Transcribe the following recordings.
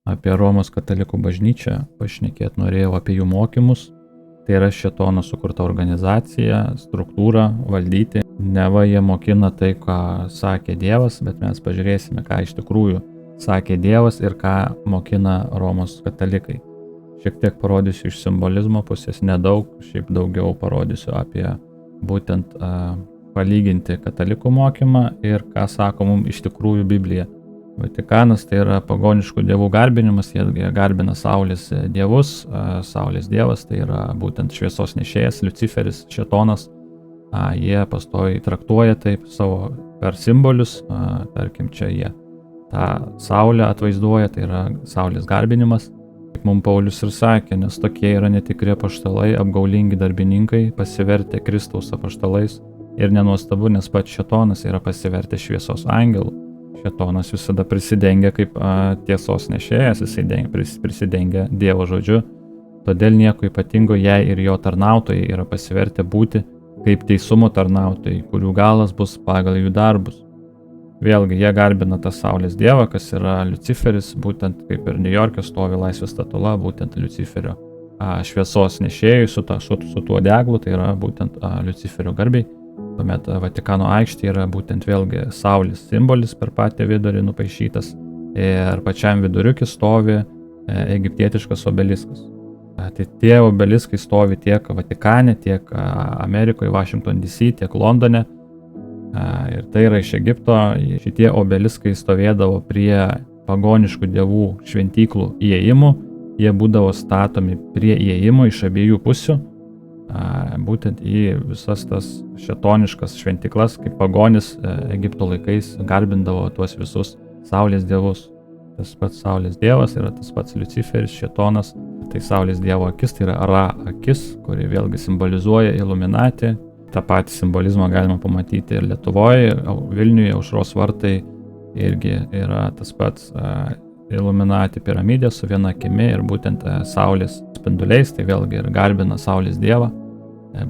apie Romos katalikų bažnyčią pašnekėti norėjau apie jų mokymus. Tai yra šėtono sukurta organizacija, struktūra, valdyti. Neva jie mokina tai, ką sakė Dievas, bet mes pažiūrėsime, ką iš tikrųjų sakė Dievas ir ką mokina Romos katalikai. Šiek tiek parodysiu iš simbolizmo pusės, nedaug, šiaip daugiau parodysiu apie būtent palyginti katalikų mokymą ir ką sako mums iš tikrųjų Biblija. Vatikanas tai yra pagoniškų dievų garbinimas, jie garbina saulės dievus, saulės dievas tai yra būtent šviesos nešėjas, Liuciferis, šėtonas, jie pastoviai traktuoja taip savo per simbolius, tarkim čia jie tą saulę atvaizduoja, tai yra saulės garbinimas. Kaip mums Paulius ir sakė, nes tokie yra netikri apaštalai, apgaulingi darbininkai, pasivertę Kristaus apaštalais ir nenuostabu, nes pats šėtonas yra pasivertę šviesos angelų. Šėtonas visada prisidengia kaip tiesos nešėjas, jisai prisidengia Dievo žodžiu, todėl nieko ypatingo jei ir jo tarnautojai yra pasivertę būti kaip teisumo tarnautojai, kurių galas bus pagal jų darbus. Vėlgi, jie garbina tą saulės dievą, kas yra Liuciferis, būtent kaip ir Niujorke stovi laisvės statula, būtent Liuciferio šviesos nešėjui su tuo deglu, tai yra būtent Liuciferio garbiai. Tuomet Vatikano aikštė yra būtent vėlgi saulės simbolis per patį vidurį nupaišytas ir pačiam viduriuki stovi egiptietiškas obeliskas. Tai tie obeliskai stovi tiek Vatikane, tiek Amerikoje, Washington DC, tiek Londone. Ir tai yra iš Egipto. Šitie obeliskai stovėdavo prie pagoniškų dievų šventyklų įėjimų. Jie būdavo statomi prie įėjimų iš abiejų pusių. Būtent į visas tas šėtoniškas šventiklas, kaip pagonis Egipto laikais garbindavo tuos visus saulės dievus. Tas pats saulės dievas yra tas pats Liuciferis, šėtonas. Tai saulės dievo akis, tai yra Ra akis, kuri vėlgi simbolizuoja Illuminati. Ta patį simbolizmą galima pamatyti ir Lietuvoje, Vilniuje, Aušros vartai irgi yra tas pats Illuminati piramidė su viena akimi ir būtent saulės spinduliais, tai vėlgi ir garbina saulės dievą,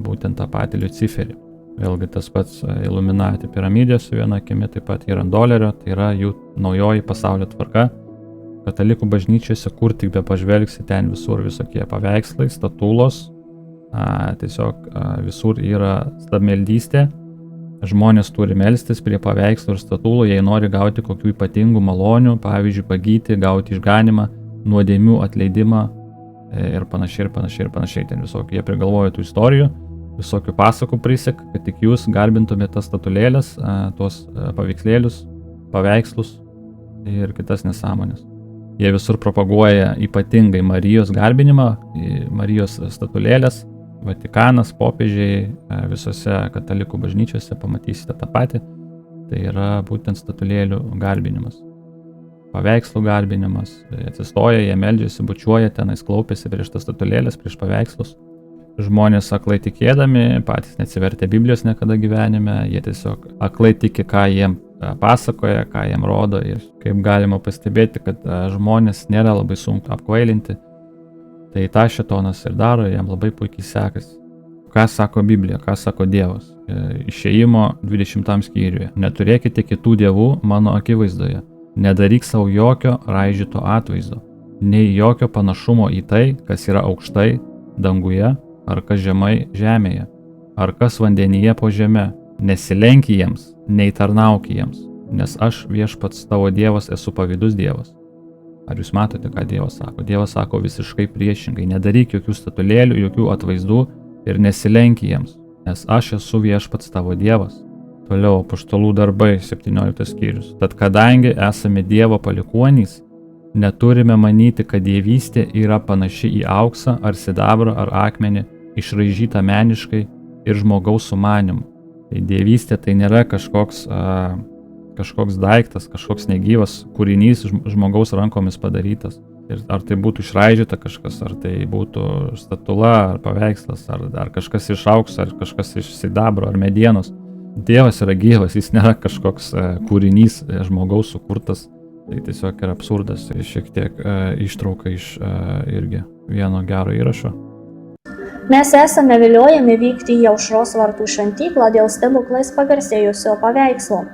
būtent tą patį Liuciferį. Vėlgi tas pats Illuminati piramidė su viena akimi, taip pat yra dolerio, tai yra jų naujoji pasaulio tvarka. Katalikų bažnyčiose, kur tik be pažvelgsi, ten visur visokie paveikslai, statulos, tiesiog visur yra stabmeldystė. Žmonės turi melstis prie paveikslų ir statulų, jei nori gauti kokių ypatingų malonių, pavyzdžiui, pagyti, gauti išganimą, nuodėmių atleidimą ir panašiai. Ten visokių, jie prigalvoja tų istorijų, visokių pasakų prisek, kad tik jūs garbintumėte tas statulėlės, tuos paveikslėlius, paveikslus ir kitas nesąmonės. Jie visur propaguoja ypatingai Marijos garbinimą, Marijos statulėlės. Vatikanas, popiežiai, visose katalikų bažnyčiose pamatysite tą patį. Tai yra būtent statulėlių garbinimas. Paveikslų garbinimas. Atsistoja, jie meldžiasi, bučiuoja, tenais klaupiasi prieš tas statulėlės, prieš paveikslus. Žmonės aklai tikėdami, patys neatsivertė Biblijos niekada gyvenime, jie tiesiog aklai tiki, ką jiem pasakoja, ką jiem rodo. Ir kaip galima pastebėti, kad žmonės nėra labai sunku apkvailinti. Tai tą šėtonas ir daro, jam labai puikiai sekasi. Ką sako Biblija, ką sako Dievas? Išėjimo 20 skyriuje. Neturėkite kitų dievų mano akivaizdoje. Nedaryk savo jokio raižyto atvaizdo, nei jokio panašumo į tai, kas yra aukštai danguje, ar kas žemai žemėje, ar kas vandenyje po žeme. Nesilenk jiems, nei tarnauk jiems, nes aš viešpats tavo Dievas esu pavydus Dievas. Ar jūs matote, ką Dievas sako? Dievas sako visiškai priešingai. Nedaryk jokių statulėlių, jokių atvaizdų ir nesilenk jiems, nes aš esu viešpats tavo Dievas. Toliau apaštalų darbai, 17 skyrius. Tad kadangi esame Dievo palikuonys, neturime manyti, kad dievystė yra panaši į auksą ar sidabrą ar akmenį, išraižytą meniškai ir žmogaus sumanymu. Tai dievystė tai nėra kažkoks daiktas, kažkoks negyvas kūrinys žmogaus rankomis padarytas. Ir ar tai būtų išraižyta kažkas, ar tai būtų statula, ar paveikslas, ar kažkas iš aukso, ar kažkas iš sidabro, ar medienos. Dievas yra gyvas, jis nėra kažkoks kūrinys žmogaus sukurtas. Tai tiesiog yra absurdas. Šiek tiek ištrauka iš irgi vieno gero įrašo. Mes esame viliojami vykti į Aušros vartų šventyklą dėl stebuklais pagarsėjusio paveikslo.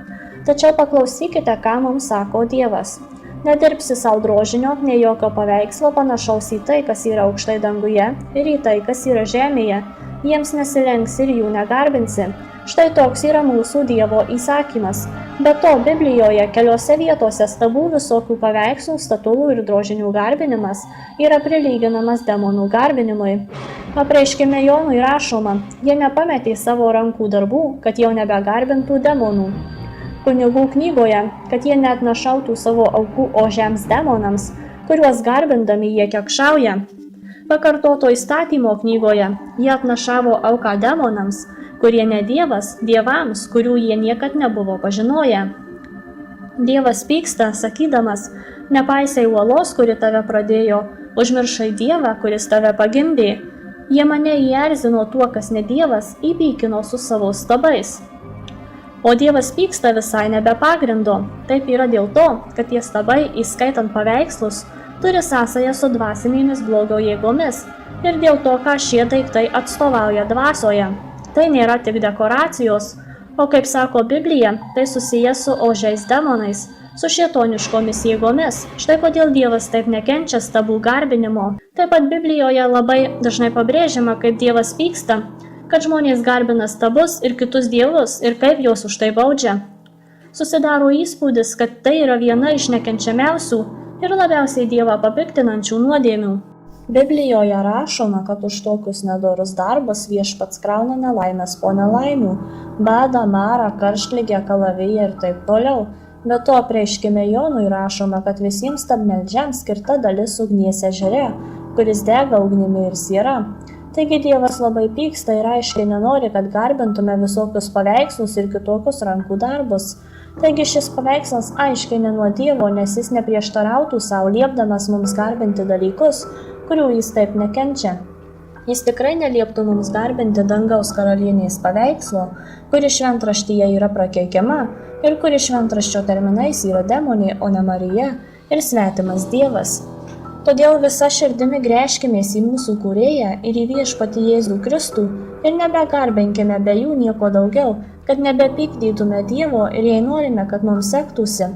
Tačiau paklausykite, ką mums sako Dievas. Nedirbsi savo drožinio, nei jokio paveikslo panašaus į tai, kas yra aukštai danguje, ir į tai, kas yra žemėje. Jiems nesilenks ir jų negarbinsi. Štai toks yra mūsų Dievo įsakymas. Be to, Biblijoje keliose vietose stabų visokių paveikslų, statulų ir drožinių garbinimas yra prilyginamas demonų garbinimui. Apreiškime Jonui rašoma, jie nepametė savo rankų darbų, kad jau nebegarbintų demonų. Kunigų knygoje, kad jie neatnašautų savo aukų ožiams demonams, kuriuos garbindami jie kekšauja. Pakartoto įstatymo knygoje jie atnašavo auką demonams, kurie ne Dievas, dievams, kurių jie niekad nebuvo pažinoję. Dievas pyksta, sakydamas, nepaisai uolos, kuri tave pradėjo, užmiršai Dievą, kuris tave pagimdė. Jie mane įerzino tuo, kas ne Dievas, įpykino su savo stabais. O Dievas pyksta visai nebe pagrindo. Taip yra dėl to, kad tie stabai, įskaitant paveikslus, turi sąsają su dvasinėmis blogio jėgomis ir dėl to, ką šie daiktai atstovauja dvasioje. Tai nėra tik dekoracijos, o kaip sako Biblija, tai susiję su ožiais demonais, su šėtoniškomis jėgomis. Štai kodėl Dievas taip nekenčia stabų garbinimo. Taip pat Biblijoje labai dažnai pabrėžiama, kaip Dievas pyksta, kad žmonės garbina stabus ir kitus dievus ir kaip juos už tai baudžia. Susidaro įspūdis, kad tai yra viena iš nekenčiamiausių ir labiausiai Dievą papiktinančių nuodėmių. Biblijoje rašoma, kad už tokius nedorus darbus viešpats krauna nelaimės po nelaimių, badą, marą, karštligę, kalaviją ir taip toliau. Be to, apreiškime Jonui rašoma, kad visiems stabmeldžiams skirta dalis ugnies ežere, kuris dega ugnimi ir siera. Taigi Dievas labai pyksta ir aiškiai nenori, kad garbintume visokius paveikslus ir kitokius rankų darbus. Taigi šis paveikslas aiškiai ne nuo Dievo, nes jis neprieštarautų savo liepdamas mums garbinti dalykus, kurių jis taip nekenčia. Jis tikrai nelieptų mums garbinti dangaus karalienės paveikslo, kuri šventraštyje yra prakeikiama ir kuri šventraščio terminais yra demonė, o ne Marija ir svetimas Dievas. Todėl visa širdimi gręžkimės į mūsų kūrėją ir į viešpatį Jėzų Kristų ir nebegarbinkime be jų nieko daugiau, kad nebepykdytume Dievo ir jei norime, kad mums sektųsi.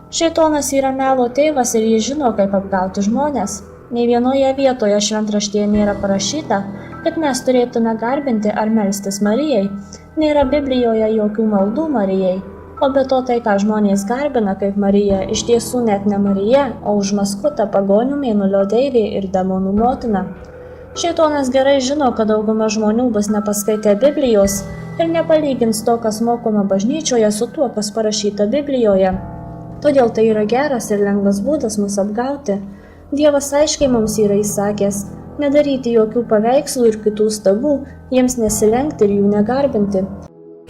Šėtonas yra melo tėvas ir jis žino, kaip apgauti žmonės. Nei vienoje vietoje šventraštyje nėra parašyta, kad mes turėtume garbinti ar melstis Marijai. Nėra Biblijoje jokių maldų Marijai. O be to tai, ką žmonės garbina kaip Marija, iš tiesų net ne Marija, o užmaskuota pagonių mėnulio deivė ir demonų motina. Šėtonas gerai žino, kad dauguma žmonių bus nepaskaitę Biblijos ir nepalygins to, kas mokoma bažnyčioje, su tuo, kas parašyta Biblijoje. Todėl tai yra geras ir lengvas būdas mus apgauti. Dievas aiškiai mums yra įsakęs nedaryti jokių paveikslų ir kitų stabų, jiems nesilenkti ir jų negarbinti.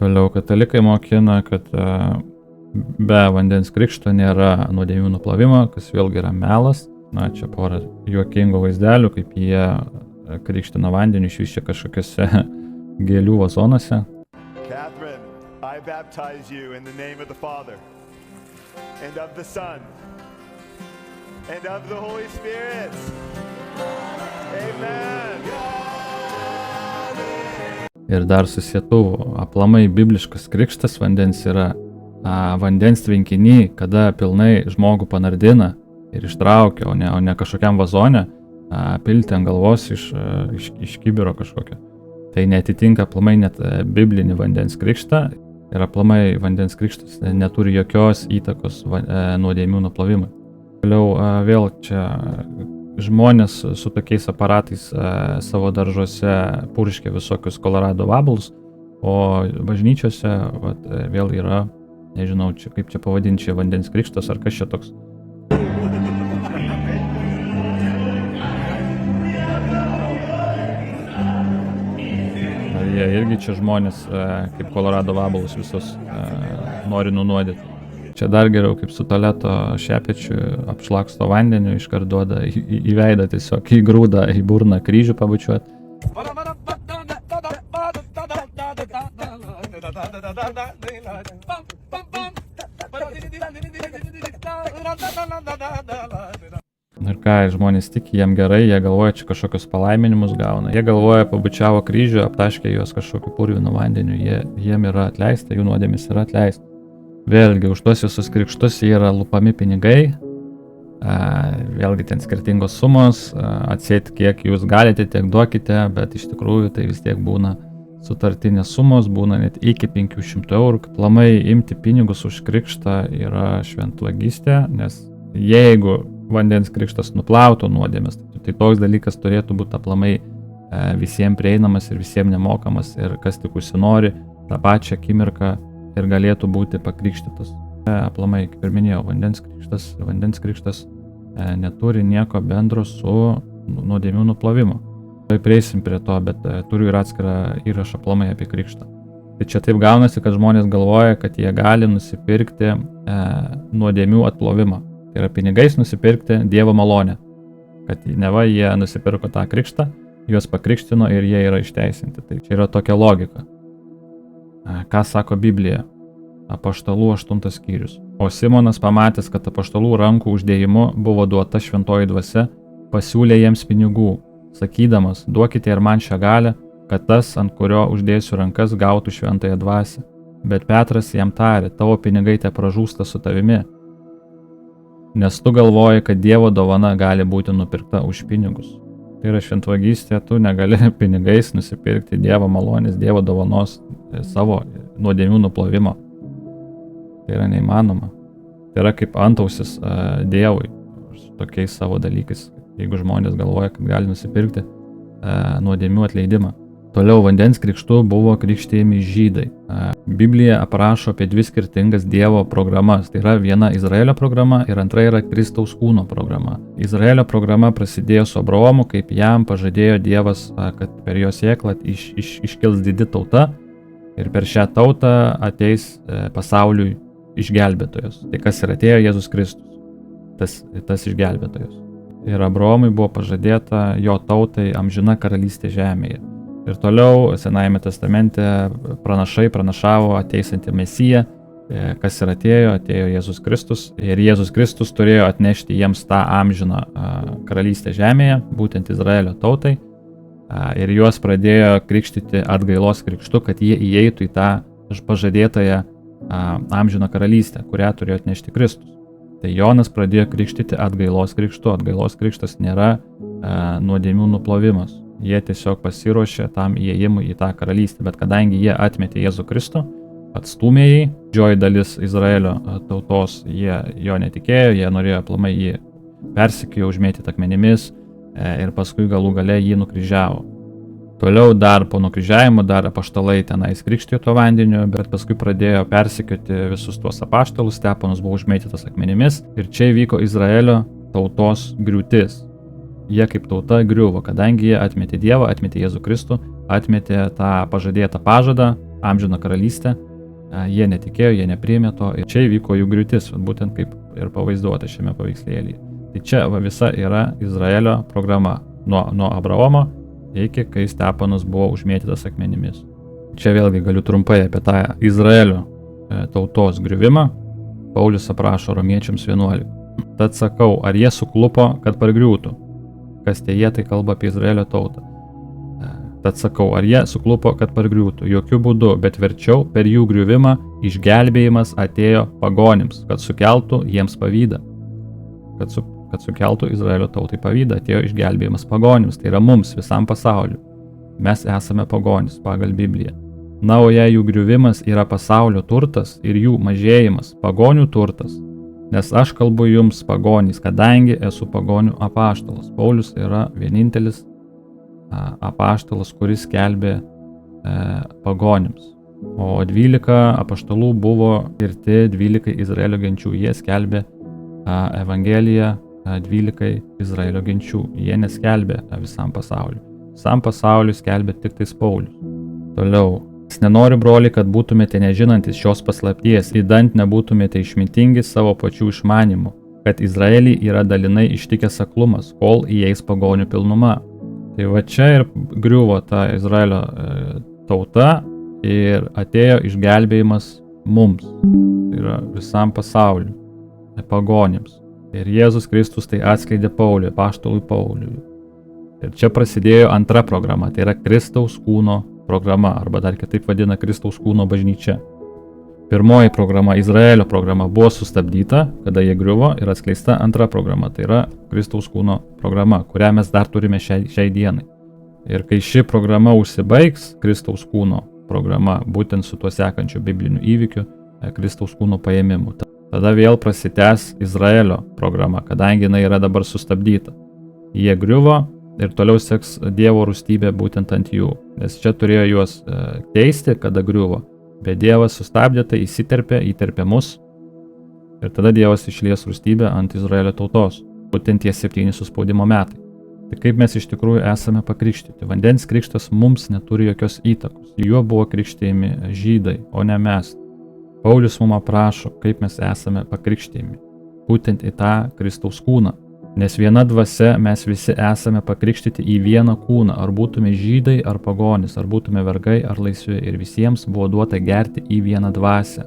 Toliau katalikai mokina, kad be vandens krikšto nėra nuodėmių nuplovimo, kas vėlgi yra melas. Na, čia pora juokingų vaizdelių, kaip jie krikština vandenį išvyščia kažkokiuose gėlių vazonuose. Catherine, I baptize you in the name of the Father, and of the Son, and of the Holy Spirit. Amen. Ir dar susietuvo, aplamai bibliškas krikštas vandens yra vandens tvenkinį, kada pilnai žmogų panardina ir ištraukia, o ne kažkokiam vazone pilti ant galvos iš kibiro kažkokio. Tai netitinka aplamai net biblinį vandens krikštą ir aplamai vandens krikštas neturi jokios įtakos nuodėmių nuplovimui. Toliau vėl čia žmonės su tokiais aparatais savo daržuose purškia visokius Colorado vabalus, o bažnyčiose vėl yra, nežinau, kaip čia pavadinti, čia vandens krikštas ar kas čia toks. Jie irgi čia žmonės kaip Colorado vabalus visus nori nunuodyti. Čia dar geriau, kaip su tualeto šepečiu apšlaksto vandeniu, iškart duoda į veidą tiesiog, į grūdą, į burną kryžių pabučiuoti. Ir ką, žmonės tiki, jiem gerai, jie galvoja, čia kažkokius palaiminimus gauna. Jie galvoja, pabučiavo kryžių, aptaškė juos kažkokiu purvinu vandeniu, jiem yra atleista, jų nuodėmis yra atleista. Vėlgi, už tuos visus krikštus jie yra lupami pinigai Vėlgi ten skirtingos sumos, atsėti kiek jūs galite, tiek duokite, bet iš tikrųjų tai vis tiek būna sutartinės sumos, būna net iki 500 eurų. Aplamai imti pinigus už krikštą yra šventvagystė, nes jeigu vandens krikštas nuplautų nuodėmes, tai toks dalykas turėtų būti aplamai visiems prieinamas ir visiems nemokamas, ir kas tik užsinori tą pačią akimirką ir galėtų būti pakrikštytas. Aplamai, kaip ir minėjau, vandens krikštas neturi nieko bendro su nuodėmių nuplovimu. Tai prieisim prie to, bet turiu ir atskirą įrašą aplamai apie krikštą. Tai čia taip gaunasi, kad žmonės galvoja, kad jie gali nusipirkti nuodėmių atplovimą. Tai yra pinigais nusipirkti Dievo malonę. Kad neva jie nusipirko tą krikštą, juos pakrikštino ir jie yra išteisinti. Tai čia yra tokia logika. Ką sako Biblija? Apaštalų 8 skyrius. O Simonas, pamatęs, kad apaštalų rankų uždėjimu buvo duota šventoji dvasia, pasiūlė jiems pinigų, sakydamas, duokite ir man šią galę, kad tas, ant kurio uždėsiu rankas, gautų šventąją dvasią. Bet Petras jam tarė, tavo pinigai te pražūsta su tavimi, nes tu galvoji, kad Dievo dovana gali būti nupirkta už pinigus. Tai yra šventvagystė, tu negali pinigais nusipirkti Dievo malonės, Dievo dovanos, savo nuodėmių nuplovimo. Tai yra neįmanoma. Tai yra kaip antausis Dievui su tokiais savo dalykais, jeigu žmonės galvoja, kad gali nusipirkti nuodėmių atleidimą. Toliau vandens krikštu buvo krikštijami žydai. Biblija aprašo apie 2 skirtingas Dievo programas. Tai yra viena Izraelio programa ir antra yra Kristaus kūno programa. Izraelio programa prasidėjo su Abraomu, kaip jam pažadėjo Dievas, kad per jo sėklą iškils didi tauta ir per šią tautą ateis pasauliui išgelbėtojas. Tai kas ir atėjo Jėzus Kristus, tas išgelbėtojas. Ir Abraomui buvo pažadėta jo tautai amžina karalystė žemėje. Ir toliau Senajame testamente pranašai pranašavo ateisiantį Mesiją, kas ir atėjo Jėzus Kristus. Ir Jėzus Kristus turėjo atnešti jiems tą amžiną karalystę žemėje, būtent Izraelio tautai. Ir juos pradėjo krikštyti atgailos krikštu, kad jie įeitų į tą pažadėtąją amžiną karalystę, kurią turėjo atnešti Kristus. Tai Jonas pradėjo krikštyti atgailos krikštu. Atgailos krikštas nėra nuodėmių nuplovimas. Jie tiesiog pasiruošė tam įėjimui į tą karalystę, bet kadangi jie atmetė Jėzų Kristų, atstūmė jį, didžioji dalis Izraelio tautos jie jo netikėjo, jie norėjo aplamai jį persekiojo, užmėtyti akmenimis ir paskui galų gale jį nukryžiavo. Toliau dar po nukryžiavimo dar apaštalai tenais krikštijo to vandeniu, bet paskui pradėjo persekioti visus tuos apaštalus, Stepanas buvo užmėtytas akmenimis ir čia įvyko Izraelio tautos griūtis. Jie kaip tauta griuvo, kadangi jie atmetė Dievą, atmetė Jėzų Kristų, atmetė tą pažadėtą pažadą, amžiną karalystę, jie netikėjo, jie nepriėmė to ir čia įvyko jų griūtis, būtent kaip ir pavaizduota šiame paveikslėlyje. Tai čia visa yra Izraelio programa nuo Abraomo iki kai Stepanas buvo užmėtytas akmenimis. Čia vėlgi galiu trumpai apie tą Izraelio tautos griuvimą. Paulius aprašo Romiečiams 11. Tad sakau, ar jie suklupo, kad pargriūtų? Kas tie jie, tai kalba apie Izraelio tautą. Tad sakau, ar jie suklupo, kad pargriūtų? Jokių būdų, bet verčiau per jų griuvimą išgelbėjimas atėjo pagonims, kad sukeltų jiems pavydą. Kad sukeltų Izraelio tautai pavydą, atėjo išgelbėjimas pagonims, tai yra mums, visam pasauliu. Mes esame pagonis pagal Bibliją. Na, o jei jų griuvimas yra pasaulio turtas ir jų mažėjimas pagonių turtas, nes aš kalbu jums pagonys, kadangi esu pagonių apaštalas. Paulius yra vienintelis apaštalas, kuris skelbė pagonims. O 12 apaštalų buvo skirti 12 Izraelio genčių. Jie skelbė Evangeliją 12 Izraelio genčių. Jie neskelbė visam pasauliu. Visam pasauliu skelbė tik tais Paulius. Toliau. Nenoriu, broliai, kad būtumėte nežinantis šios paslapties, įdant nebūtumėte išmintingi savo pačių išmanimu, kad Izraelį yra dalinai ištikęs aklumas, kol įeis pagonių pilnuma. Tai va čia ir griuvo ta Izraelio tauta ir atėjo išgelbėjimas mums. Tai yra visam pasauliu, pagonims. Ir Jėzus Kristus tai atskleidė Pauliui, apaštalui Pauliui. Ir čia prasidėjo antra programa, tai yra Kristaus kūno programa, arba dar kitaip vadina Kristaus kūno bažnyčia. Pirmoji programa, Izraelio programa, buvo sustabdyta, kada jie griuvo, ir atskleista antra programa, tai yra Kristaus kūno programa, kurią mes dar turime šiai dienai. Ir kai ši programa užsibaigs, Kristaus kūno programa, būtent su tuo sekančiu bibliniu įvykiu, Kristaus kūno paėmimu, tada vėl prasitęs Izraelio programa, kadangi jinai yra dabar sustabdyta. Jie griuvo ir toliau seks Dievo rūstybė būtent ant jų, nes čia turėjo juos teisti, kada griuvo, bet Dievas sustabdė tai, įterpė mus, ir tada Dievas išlies rūstybę ant Izraelio tautos, būtent tie 7 suspaudimo metai. Tai kaip mes iš tikrųjų esame pakrikštyti? Vandens krikštas mums neturi jokios įtakos. Juo buvo krikštėjami žydai, o ne mes. Paulius mums aprašo, kaip mes esame pakrikštėjami. Būtent į tą Kristaus kūną. Nes viena dvasia mes visi esame pakrikštyti į vieną kūną. Ar būtume žydai, ar pagonis, ar būtume vergai, ar laisvi. Ir visiems buvo duota gerti į vieną dvasią.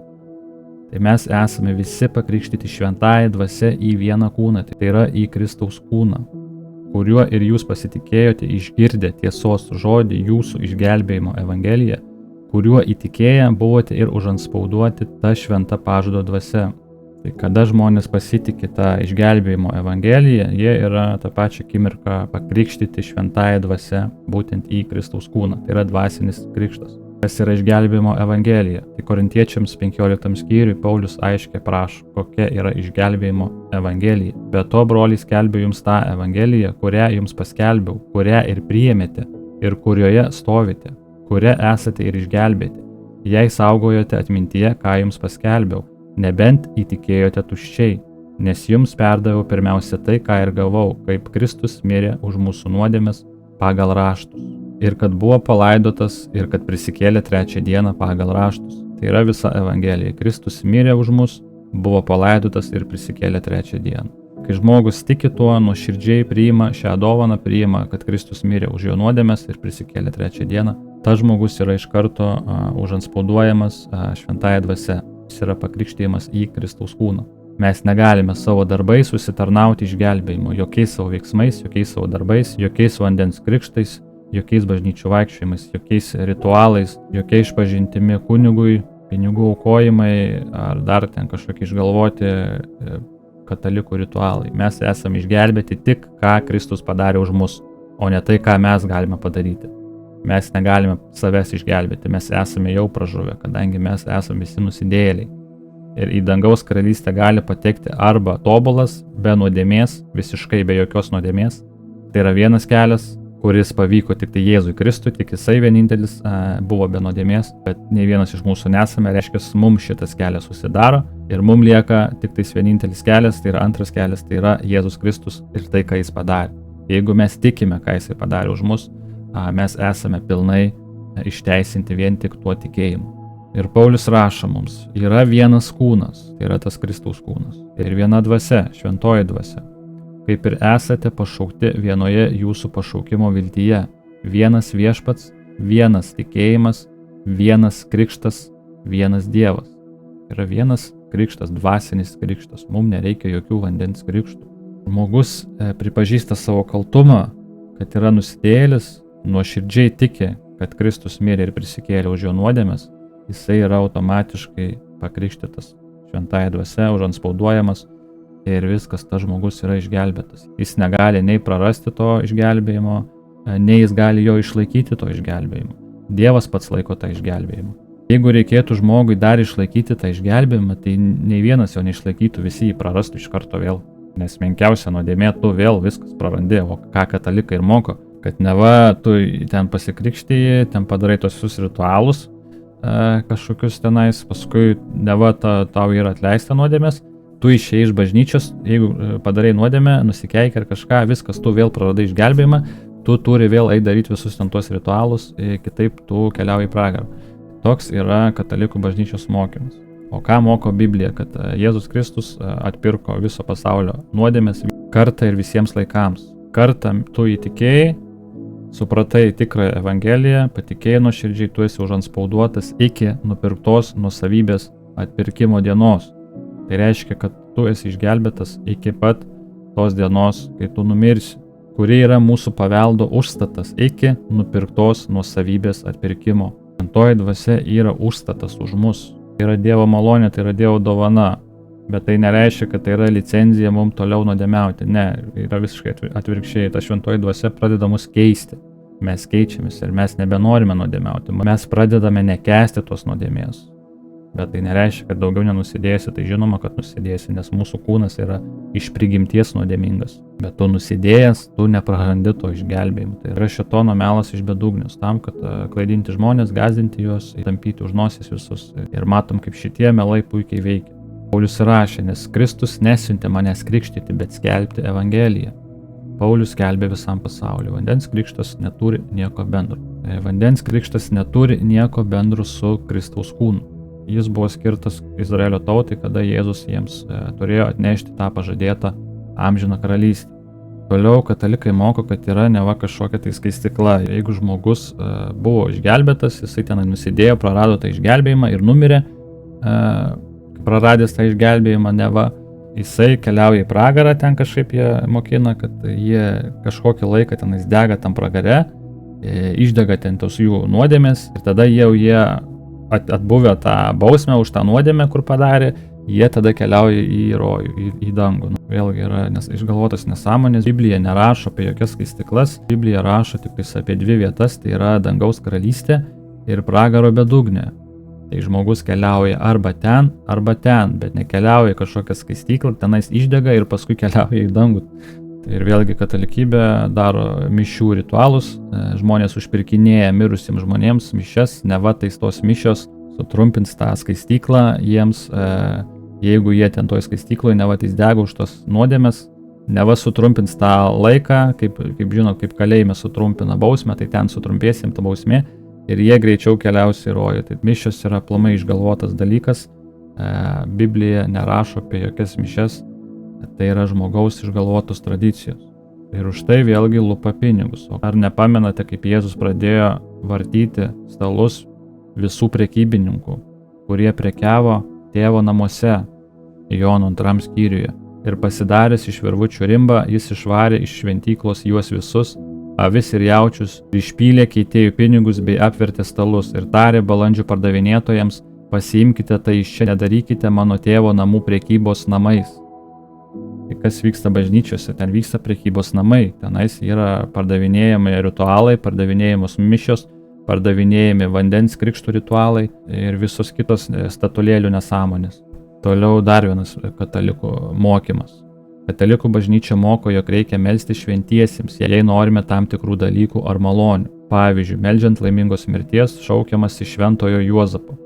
Tai mes esame visi pakrikštyti šventąja dvasia į vieną kūną. Tai yra į Kristaus kūną, kuriuo ir jūs pasitikėjote, išgirdę tiesos žodį jūsų išgelbėjimo evangeliją, kuriuo įtikėję buvote ir užanspauduoti ta šventa pažado dvasia. Tai kada žmonės pasitikė tą išgelbėjimo evangeliją, jie yra tą pačią akimirką pakrikštyti šventąja dvasia būtent į Kristaus kūną. Tai yra dvasinis krikštas. Kas yra išgelbėjimo evangelija? Tai Korintiečiams 15 skyriui Paulius aiškiai prašo, kokia yra išgelbėjimo evangelija. Be to, broliai, skelbiu jums tą evangeliją, kurią jums paskelbiau, kurią ir priėmėte, ir kurioje stovite, kuria esate ir išgelbėti. Jei saugojote atmintyje, ką jums paskelbiau, nebent įtikėjote tuščiai, nes jums perdaviau pirmiausia tai, ką ir gavau, kaip Kristus mirė už mūsų nuodėmes pagal raštus. Ir kad buvo palaidotas, ir kad prisikėlė 3 dieną pagal raštus. Tai yra visa evangelija. Kristus mirė už mus, buvo palaidotas ir prisikėlė 3 dieną. Kai žmogus tiki tuo, nuoširdžiai priima šią dovaną, priima, kad Kristus mirė už jo nuodėmes ir prisikėlė 3 dieną, tas žmogus yra iš karto užanspauduojamas šventąja dvasia. Jis yra pakrikštijamas į Kristaus kūną. Mes negalime savo darbais susitarnauti išgelbėjimo, jokiais savo veiksmais, jokiais savo darbais, jokiais vandens krikštais, jokiais bažnyčių vaikščiojimais, jokiais ritualais, jokiais išpažintimi kunigui, pinigų aukojimai ar dar ten kažkokie išgalvoti katalikų ritualai. Mes esame išgelbėti tik, ką Kristus padarė už mus, o ne tai, ką mes galime padaryti. Mes negalime savęs išgelbėti, mes esame jau pražuvę, kadangi mes esame visi nusidėjėliai. Ir į dangaus karalystę gali patekti arba tobulas, be nuodėmės, visiškai be jokios nuodėmės. Tai yra vienas kelias, kuris pavyko tik tai Jėzui Kristui, tik jisai vienintelis buvo be nuodėmės, bet nei vienas iš mūsų nesame, reiškia, mums šitas kelias susidaro ir mums lieka tik tais vienintelis kelias, tai yra antras kelias, tai yra Jėzus Kristus ir tai, ką jis padarė. Jeigu mes tikime, ką jisai padarė už mus, mes esame pilnai išteisinti vien tik tuo tikėjimu. Ir Paulius rašo mums, yra vienas kūnas, tai yra tas Kristaus kūnas, ir viena dvasia, šventoji dvasia. Kaip ir esate pašaukti vienoje jūsų pašaukimo viltyje, vienas viešpats, vienas tikėjimas, vienas krikštas, vienas Dievas. Yra vienas krikštas, dvasinis krikštas, mums nereikia jokių vandens krikštų. Žmogus pripažįsta savo kaltumą, kad yra nusidėjėlis, nuoširdžiai tiki, kad Kristus mirė ir prisikėlė už jo nuodėmes, jisai yra automatiškai pakrikštytas šventąja dvasia, užanspauduojamas ir viskas, tas žmogus yra išgelbėtas. Jis negali nei prarasti to išgelbėjimo, nei jis gali jo išlaikyti to išgelbėjimo. Dievas pats laiko tą išgelbėjimą. Jeigu reikėtų žmogui dar išlaikyti tą išgelbėjimą, tai nei vienas jo neišlaikytų, visi jį prarastų iš karto vėl. Nes menkiausia nuodėmė, tu vėl viskas prarandi, o ką katalikai ir moko, kad neva tu ten pasikrikštiji, ten padarai tos visus ritualus kažkokius tenais, paskui neva tau yra atleista nuodėmės, tu išėjai iš bažnyčios, jeigu padarai nuodėmę, nusikeik ar kažką, viskas, tu vėl praradai išgelbėjimą, tu turi vėl eiti daryti visus ten tuos ritualus, kitaip tu keliauji į pragarą. Toks yra katalikų bažnyčios mokymas. O ką moko Biblija, kad Jėzus Kristus atpirko viso pasaulio nuodėmės kartą ir visiems laikams. Kartą tu įtikėjai, supratai tikrą evangeliją, patikėjai nuoširdžiai, tu esi užanspauduotas iki nupirktos nuosavybės atpirkimo dienos. Tai reiškia, kad tu esi išgelbėtas iki pat tos dienos, kai tu numirsi, kuri yra mūsų paveldo užstatas iki nupirktos nuosavybės atpirkimo. Šventoji dvasia yra užstatas už mus. Tai yra Dievo malonė, tai yra Dievo dovana. Bet tai nereiškia, kad tai yra licenzija mums toliau nuodėmiauti. Ne, yra visiškai atvirkščiai. Ta šventoji dvasia pradeda mus keisti. Mes keičiamės ir mes nebenorime nuodėmiauti. Mes pradedame nekęsti tos nuodėmės. Bet tai nereiškia, kad daugiau nenusidėsi. Tai žinoma, kad nusidėsi, nes mūsų kūnas yra iš prigimties nuodėmingas. Bet tu nusidėjęs, tu neprarandi to išgelbėjimo. Tai yra šėtono melas iš bedugnios, tam, kad klaidinti žmonės, gąsdinti juos, tampyti už nosies visus. Ir matom, kaip šitie melai puikiai veikia. Paulius rašė, nes Kristus nesiuntė manęs krikštyti, bet skelbti Evangeliją. Paulius skelbė visam pasauliu. Vandens krikštas neturi nieko bendro. Vandens krikštas neturi nieko bendro su Kristaus kūnu. Jis buvo skirtas Izraelio tautai, kada Jėzus jiems turėjo atnešti tą pažadėtą amžiną karalystę. Toliau katalikai moko, kad yra neva kažkokia tai skaistykla. Jeigu žmogus buvo išgelbėtas, jisai ten nusidėjo, prarado tą išgelbėjimą ir numirė, praradęs tą išgelbėjimą neva, jisai keliauja į pragarą, ten kažkaip jie mokina, kad jie kažkokį laiką tenais dega tam pragare, išdega ten tos jų nuodėmės ir tada jie atbuvę tą bausmę už tą nuodėmę, kur padarė, jie tada keliauja į rojų, į dangų. Vėlgi yra išgalvotas nesąmonės. Biblija nerašo apie jokias skaistyklas, Biblija rašo tik apie dvi vietas, tai yra dangaus karalystė ir pragaro bedugnė. Tai žmogus keliauja arba ten, bet nekeliauja kažkokią skaistyklą, tenais išdega ir paskui keliauja į dangų. Ir vėlgi katalikybė daro mišių ritualus, žmonės užpirkinėja mirusiems žmonėms mišias, neva tais tos mišios sutrumpins tą skaistyklą jiems, jeigu jie ten toj skaistykloje neva tais dega už tos nuodėmės, neva sutrumpins tą laiką, kaip žinot, kaip kalėjime sutrumpina bausmę, tai ten sutrumpės jiems ta bausmė ir jie greičiau keliaus į rojų. Tai mišios yra aplamai išgalvotas dalykas, Biblija nerašo apie jokias mišias. Tai yra žmogaus išgalvotos tradicijos. Ir už tai vėlgi lupa pinigus. O ar nepamenate, kaip Jėzus pradėjo vartyti stalus visų prekybininkų, kurie prekiavo tėvo namuose, Jono 2 skyriuje. Ir pasidaręs iš virvučių rimbą, jis išvarė iš šventyklos juos visus, avis ir jaučius, išpylė keitėjų pinigus bei apvertė stalus ir tarė balandžių pardavinėtojams, pasiimkite tai iš čia, nedarykite mano tėvo namų prekybos namais. Tai kas vyksta bažnyčiose, ten vyksta prekybos namai, tenais yra pardavinėjami ritualai, pardavinėjamos mišios, pardavinėjami vandens krikštų ritualai ir visos kitos statulėlių nesąmonės. Toliau dar vienas katalikų mokymas. Katalikų bažnyčia moko, jog reikia melsti šventiesiems, jei norime tam tikrų dalykų ar malonių. Pavyzdžiui, meldžiant laimingos mirties, šaukiamas iš šventojo Juozapo.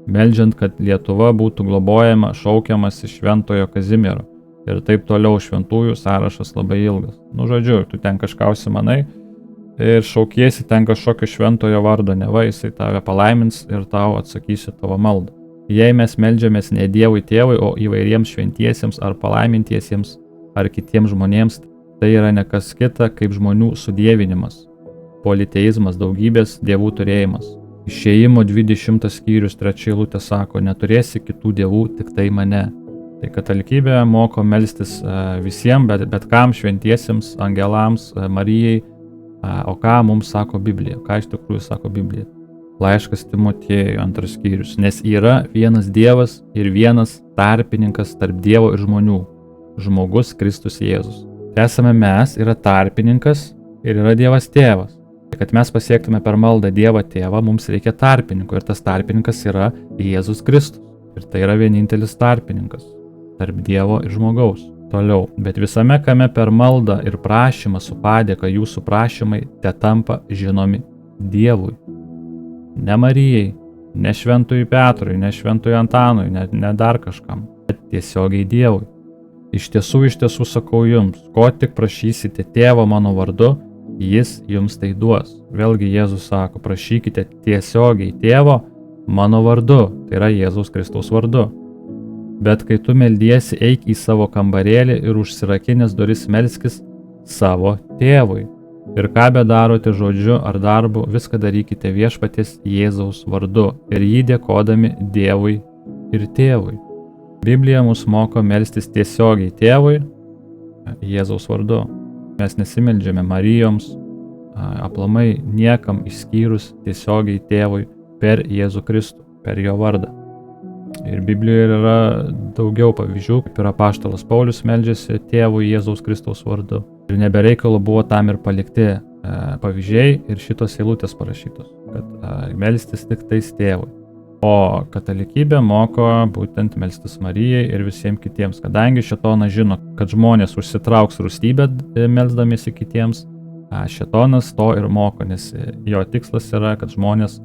Meldžiant, kad Lietuva būtų globojama, šaukiamas iš šventojo Kazimiero. Ir taip toliau šventųjų sąrašas labai ilgas. Žodžiu, tu ten kažką užsimanai ir šaukiesi ten kažkokio šventojo vardo, neva jisai tave palaimins ir tau atsakysi tavo maldą. Jei mes meldžiamės ne Dievui tėvui, o įvairiems šventiesiems ar palaimintiesiems ar kitiems žmonėms, tai yra ne kas kita kaip žmonių sudievinimas, politeizmas, daugybės dievų turėjimas. Išėjimo 20 skyrius 3 eilutė sako, neturėsi kitų dievų, tik tai mane. Tai katalikybė moko melstis visiems, bet kam šventiesiems, angelams, Marijai, o ką mums sako Biblija, ką iš tikrųjų sako Biblija. Laiškas Timotiejui 2 skyrius, nes yra vienas Dievas ir vienas tarpininkas tarp Dievo ir žmonių, žmogus Kristus Jėzus. Tai esame mes, yra tarpininkas ir yra Dievas tėvas. Kad mes pasiektume per maldą Dievą tėvą, mums reikia tarpininko ir tas tarpininkas yra Jėzus Kristus. Ir tai yra vienintelis tarpininkas tarp Dievo ir žmogaus. Toliau, bet visame kame per maldą ir prašymą su padėka jūsų prašymai te tampa žinomi Dievui. Ne Marijai, ne šventųjų Petrui, ne šventųjų Antanui, ne dar kažkam, bet tiesiogiai Dievui. Iš tiesų sakau jums, ko tik prašysite tėvo mano vardu, jis jums tai duos. Vėlgi Jėzus sako, prašykite tiesiogiai tėvo mano vardu, tai yra Jėzaus Kristaus vardu. Bet kai tu meldiesi, eik į savo kambarėlį ir užsirakinęs duris melskis savo tėvui. Ir ką bedarote žodžiu ar darbu, viską darykite viešpaties Jėzaus vardu ir jį dėkodami Dievui ir tėvui. Biblija mus moko melstis tiesiogiai tėvui, Jėzaus vardu. Mes nesimeldžiame Marijoms, aplamai niekam išskyrus tiesiogiai tėvui per Jėzų Kristų, per jo vardą. Ir Biblijoje yra daugiau pavyzdžių, kaip ir apaštalas Paulius meldžiasi tėvui Jėzaus Kristaus vardu. Ir nebereikalo buvo tam ir palikti pavyzdžiai ir šitos eilutės parašytos, kad melstis tik tais tėvui. O katalikybė moko būtent melstis Marijai ir visiems kitiems, kadangi šėtonas žino, kad žmonės užsitrauks rūstybę melsdamiesi kitiems, šėtonas to ir moko, nes jo tikslas yra, kad žmonės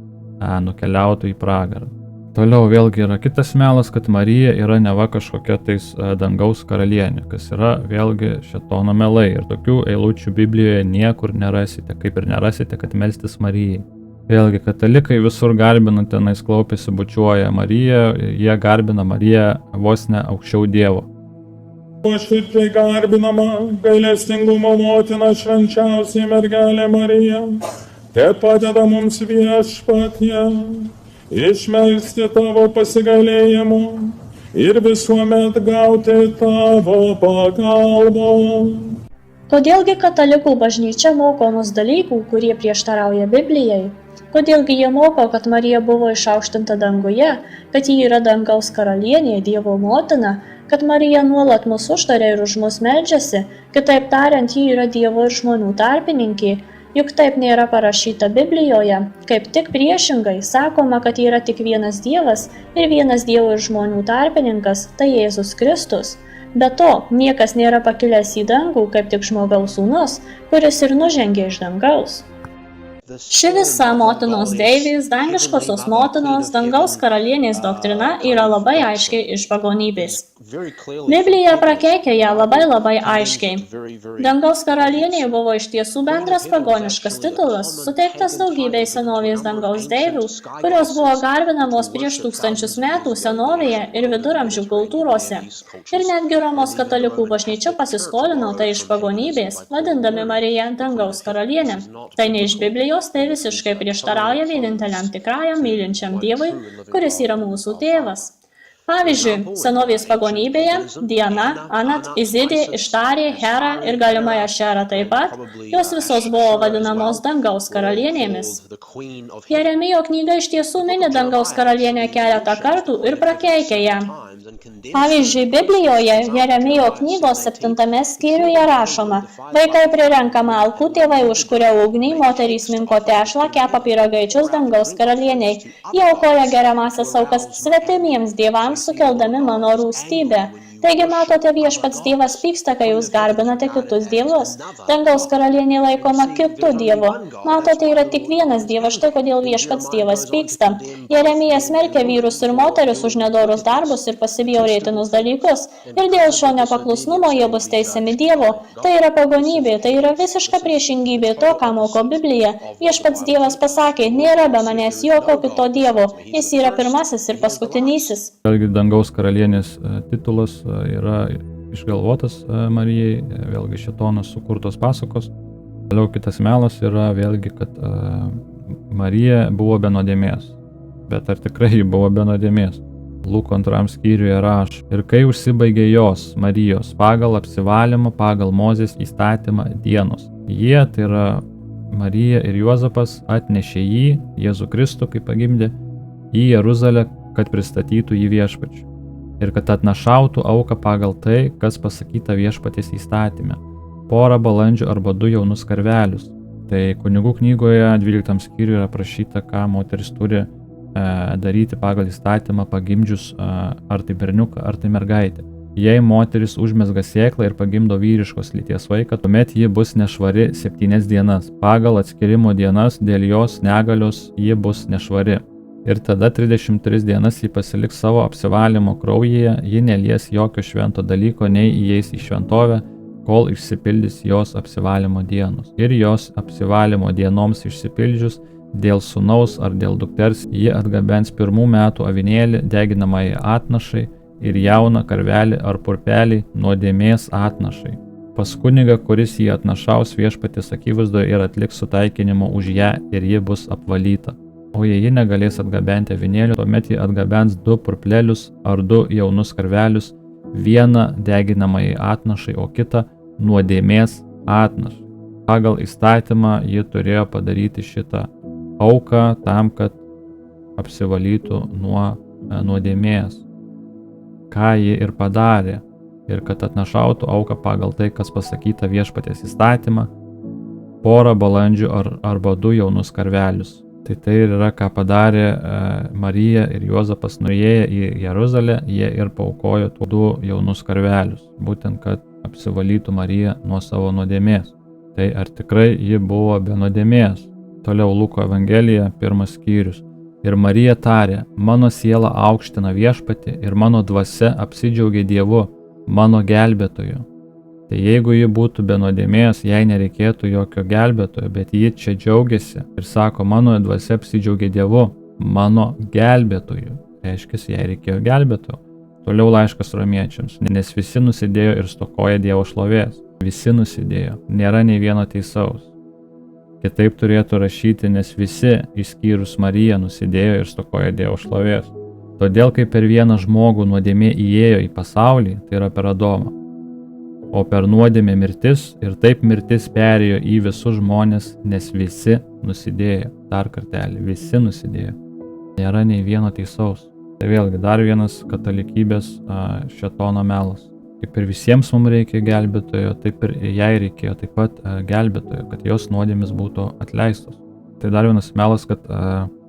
nukeliautų į pragarą. Toliau vėlgi yra kitas melas, kad Marija yra neva kažkokia tais dangaus karalienė, kas yra vėlgi šėtono melai. Ir tokių eilučių Biblijoje niekur nerasite, kaip ir nerasite, kad melstis Marijai. Vėlgi katalikai visur garbina, tenais klaupiasi, bučiuoja Mariją, jie garbina Mariją vos ne aukščiau Dievo. Nuoširdžiai garbinama gailestingumo motina švenčiausiai mergelė Marija, te padeda mums Viešpatie išmelsti tavo pasigailėjimu ir visuomet gauti tavo pagalbą. Kodėlgi katalikų bažnyčia moko mus dalykų, kurie prieštarauja Biblijai? Kodėlgi jie moko, kad Marija buvo išaukštinta danguje, kad ji yra dangaus karalienė, Dievo motina, kad Marija nuolat mus užtaria ir už mus meldžiasi, kitaip tariant, ji yra Dievo ir žmonių tarpininkė, juk taip nėra parašyta Biblijoje, kaip tik priešingai sakoma, kad yra tik vienas Dievas ir vienas Dievo ir žmonių tarpininkas, tai Jėzus Kristus. Be to, niekas nėra pakilęs į dangų, kaip tik žmogaus sūnus, kuris ir nužengė iš dangaus. Ši visa motinos deivės, dangiškosios motinos, dangaus karalienės doktrina yra labai aiškiai iš pagonybės. Biblija prakeikia ją labai aiškiai. Dangaus karalienė buvo iš tiesų bendras pagoniškas titulas, suteiktas daugybei senovės dangaus deivių, kurios buvo garbinamos prieš 1000 metų senovėje ir viduramžių kultūrose. Ir netgi Romos katalikų bažnyčia pasiskolino tai iš pagonybės, vadindami Mariją dangaus karalienę. Tai ne iš Biblijos, tai visiškai prieštarauja vieninteliam tikrajam mylinčiam Dievui, kuris yra mūsų tėvas. Pavyzdžiui, senovės pagonybėje Diana, Anat, Izidė, Ištarė, Hera ir galimai Ašera taip pat, jos visos buvo vadinamos dangaus karalienėmis. Jeremijo knyga iš tiesų mini dangaus karalienę keletą kartų ir prakeikia ją. Pavyzdžiui, Biblijoje Jeremijo knygos 7 skyriuje rašoma: vaikai prirenka malkų, tėvai užkuria ugnį, moterys minko tešlą, kepa pyragaičius dangaus karalieniai. Jie aukoja geriamasias aukas svetimiems dievams, sukeldami mano rūstybę. Taigi, matote, Viešpats Dievas pyksta, kai jūs garbinate kitus dievus. Dangaus karalienė laikoma kitu dievu. Matote, yra tik vienas dievas, štai kodėl Viešpats Dievas pyksta. Jeremija smerkia vyrus ir moterius už nedorus darbus ir pasibjaurėtinus dalykus. Ir dėl šio nepaklusnumo jie bus teisiami Dievo. Tai yra pagonybė, tai yra visiška priešingybė to, ką moko Biblija. Viešpats Dievas pasakė: nėra be manęs jokio kito dievo. Jis yra pirmasis ir paskutinysis. Dangaus karalienės titulas yra išgalvotas Marijai, vėlgi šėtonas sukurtos pasakos. Toliau kitas melas yra vėlgi, kad Marija buvo be nuodėmės. Bet ar tikrai ji buvo be nuodėmės? Luko 2 skyriuje rašo: ir kai užsibaigė jos, Marijos, pagal apsivalymą, pagal Mozės įstatymą dienos. Jie, tai yra Marija ir Juozapas, atnešė jį, Jėzų Kristų, kaip pagimdė, į Jeruzalę, kad pristatytų jį Viešpačiui. Ir kad atnašautų auką pagal tai, kas pasakyta Viešpaties įstatyme. Porą balandžių arba 2 jaunus karvelius. Tai kunigų knygoje 12 skyriuje yra prašyta, ką moteris turi daryti pagal įstatymą pagimdžius ar tai berniuką, ar tai mergaitę. Jei moteris užmezga sėklą ir pagimdo vyriškos lyties vaiką, tuomet ji bus nešvari 7 dienas. Pagal atskirimo dienas dėl jos negalios ji bus nešvari. Ir tada 33 dienas ji pasiliks savo apsivalymo kraujyje, ji nelies jokio švento dalyko, nei įeis į šventovę, kol išsipildys jos apsivalymo dienos. Ir jos apsivalymo dienoms išsipildžius, dėl sūnaus ar dėl dukters, ji atgabens 1 metų avinėlį deginamąjį atnašai ir jauną karvelį ar purpelį nuodėmės atnašai. Pas kunigą, kuris jį atnašaus Viešpaties akivaizdoje ir atliks sutaikinimo už ją, ir ji bus apvalyta. O jei ji negalės atgabenti avinėlių, tuomet ji atgabens 2 purplelius ar 2 jaunus karvelius, vieną deginamąjį atnašai, o kitą nuodėmės atnašai. Pagal įstatymą ji turėjo padaryti šitą auką tam, kad apsivalytų nuo nuodėmės. ką ji ir padarė, ir kad atnašautų auką pagal tai, kas pasakyta viešpaties įstatymą, porą balandžių arba 2 jaunus karvelius. Tai ir yra, ką padarė Marija ir Juozapas nuėję į Jeruzalę, jie ir paaukojo 2 jaunus karvelius, būtent, kad apsivalytų Marija nuo savo nuodėmės. Tai ar tikrai ji buvo be nuodėmės? Toliau Luko Evangelija, 1 skyrius. Ir Marija tarė, mano siela aukština viešpatį ir mano dvasia apsidžiaugė Dievu, mano gelbėtoju. Tai jeigu ji būtų be nuodėmės, jai nereikėtų jokio gelbėtojo, bet ji čia džiaugiasi ir sako, mano dvasia apsidžiaugė Dievu, mano gelbėtoju. Reiškia, jai reikėjo gelbėtojo. Toliau laiškas romiečiams, nes visi nusidėjo ir stokoja Dievo šlovės. Visi nusidėjo, nėra nei vieno teisaus. Kitaip turėtų rašyti, nes visi, išskyrus Mariją, nusidėjo ir stokoja Dievo šlovės. Todėl, kai per vieną žmogų nuodėmė įėjo į pasaulį, tai yra per Adomą, o per nuodėmę mirtis, ir taip mirtis perėjo į visus žmonės, nes visi nusidėjo. Dar kartelį, visi nusidėjo. Nėra nei vieno teisaus. Tai vėlgi dar vienas katalikybės šėtono melas. Kaip ir visiems mums reikia gelbėtojo, taip ir jai reikėjo taip pat gelbėtojo, kad jos nuodėmės būtų atleistos. Tai dar vienas melas, kad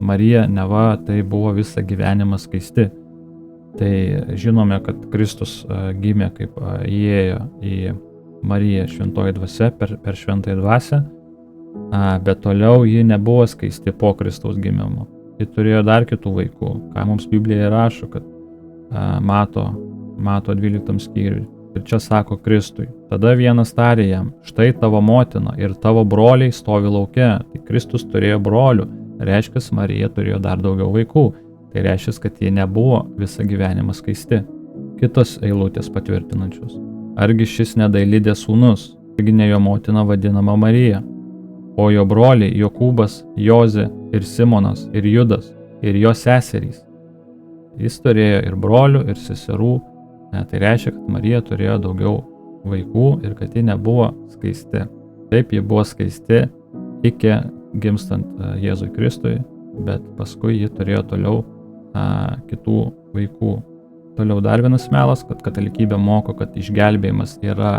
Marija neva tai buvo visą gyvenimą skaisti. Tai žinome, kad Kristus gimė, kaip įėjo į Mariją šventoji dvasia per šventąją dvasią, bet toliau ji nebuvo skaisti po Kristaus gimimo. Ji turėjo dar kitų vaikų, ką mums Biblija rašo, kad mato 12 skyriui. Ir čia sako Kristui, tada vienas tarė jam, štai tavo motina ir tavo broliai stovi lauke. Tai Kristus turėjo brolių, reiškia, Marija turėjo dar daugiau vaikų. Tai reiškia, kad jie nebuvo visą gyvenimą skaisti. Kitos eilutės patvirtinančios. Argi šis nedailidė sūnus, argi ne jo motina vadinama Marija, o jo broliai Jokūbas, Jozė ir Simonas ir Judas ir jo seserys. Jis turėjo ir brolių, ir seserų. Tai reiškia, kad Marija turėjo daugiau vaikų ir kad ji nebuvo skaisti. Taip, ji buvo skaisti iki gimstant Jėzui Kristui, bet paskui ji turėjo toliau kitų vaikų. Toliau dar vienas melas, kad katalikybė moko, kad išgelbėjimas yra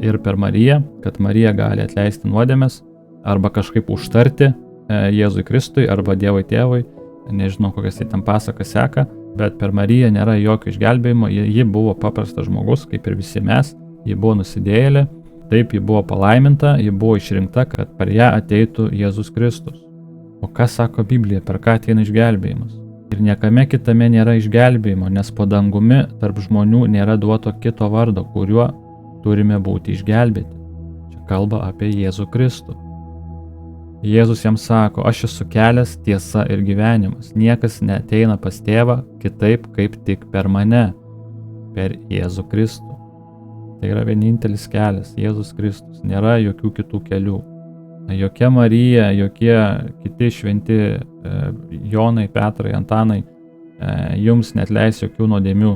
ir per Mariją, kad Marija gali atleisti nuodėmes arba kažkaip užtarti Jėzui Kristui arba Dievui Tėvui. Nežinau, kokias ten pasakas seka, bet per Mariją nėra jokio išgelbėjimo. Ji buvo paprastas žmogus, kaip ir visi mes. Ji buvo nusidėjėlė, taip ji buvo palaiminta, ji buvo išrinkta, kad per ją ateitų Jėzus Kristus. O ką sako Biblija, per ką ateina išgelbėjimas? Ir niekame kitame nėra išgelbėjimo, nes po dangumi tarp žmonių nėra duoto kito vardo, kuriuo turime būti išgelbėti. Čia kalba apie Jėzų Kristų. Jėzus jam sako, aš esu kelias, tiesa ir gyvenimas. Niekas neateina pas tėvą kitaip kaip tik per mane, per Jėzų Kristų. Tai yra vienintelis kelias, Jėzus Kristus. Nėra jokių kitų kelių. Jokia Marija, jokie kiti šventi Jonai, Petrai, Antanai jums neatleis jokių nuodėmių.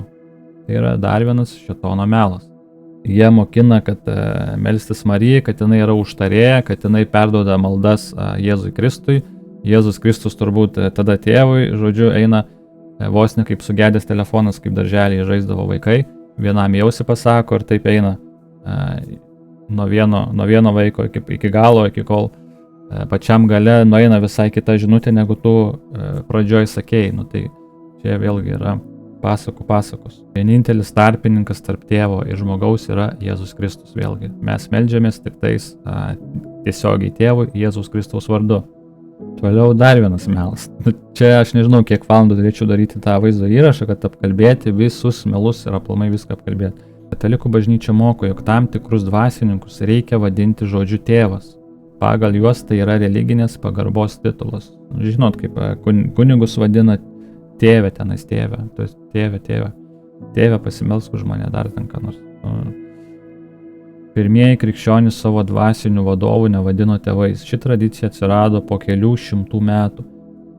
Tai yra dar vienas šėtono melas. Jie mokina, kad melstis Marijai, kad jinai yra užtarėja, kad jinai perduoda maldas Jėzui Kristui. Jėzus Kristus turbūt tada tėvui, žodžiu, eina vos ne kaip sugedęs telefonas, kaip darželį žaisdavo vaikai. Vienam jausi pasako ir taip eina nuo vieno vaiko iki galo, iki kol pačiam gale nueina visai kita žinutė, negu tu pradžioj sakėjai. Tai čia vėlgi yra pasakos. Vienintelis tarpininkas tarp tėvo ir žmogaus yra Jėzus Kristus vėlgi. Mes meldžiamės tik tais tiesiogiai tėvui Jėzus Kristaus vardu. Toliau dar vienas melas. Čia aš nežinau, kiek valandų turėčiau daryti tą vaizdo įrašą, kad apkalbėti visus melus ir aplamai viską apkalbėti. Katalikų bažnyčia moko, jog tam tikrus dvasininkus reikia vadinti žodžiu tėvas. Pagal juos tai yra religinės pagarbos titulas. Žinot, kaip kunigus vadina tėvė tenais tėvė. Tėvė. Tėvė pasimelsk už mane, dar ten ką nors. Pirmieji krikščionys savo dvasinių vadovų nevadino tėvais. Ši tradicija atsirado po kelių šimtų metų.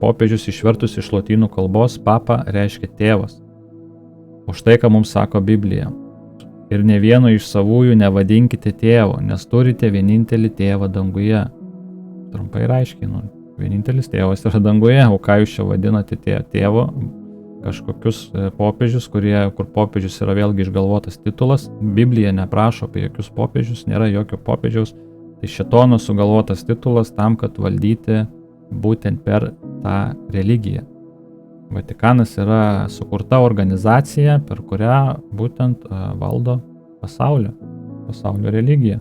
Popiežius išvertus iš lotynų kalbos papa reiškia tėvas. O štai ką mums sako Biblija. Ir ne vieno iš savųjų nevadinkite tėvo, nes turite vienintelį tėvą danguje. Trumpai ir aiškiai, vienintelis tėvas yra danguje, o ką jūs čia vadinate tėvo? kažkokius popiežius, kur popiežius yra vėlgi išgalvotas titulas. Biblija neprašo apie jokius popiežius, nėra jokio popiežiaus. Tai šėtono sugalvotas titulas tam, kad valdyti būtent per tą religiją. Vatikanas yra sukurta organizacija, per kurią būtent valdo pasaulio religiją.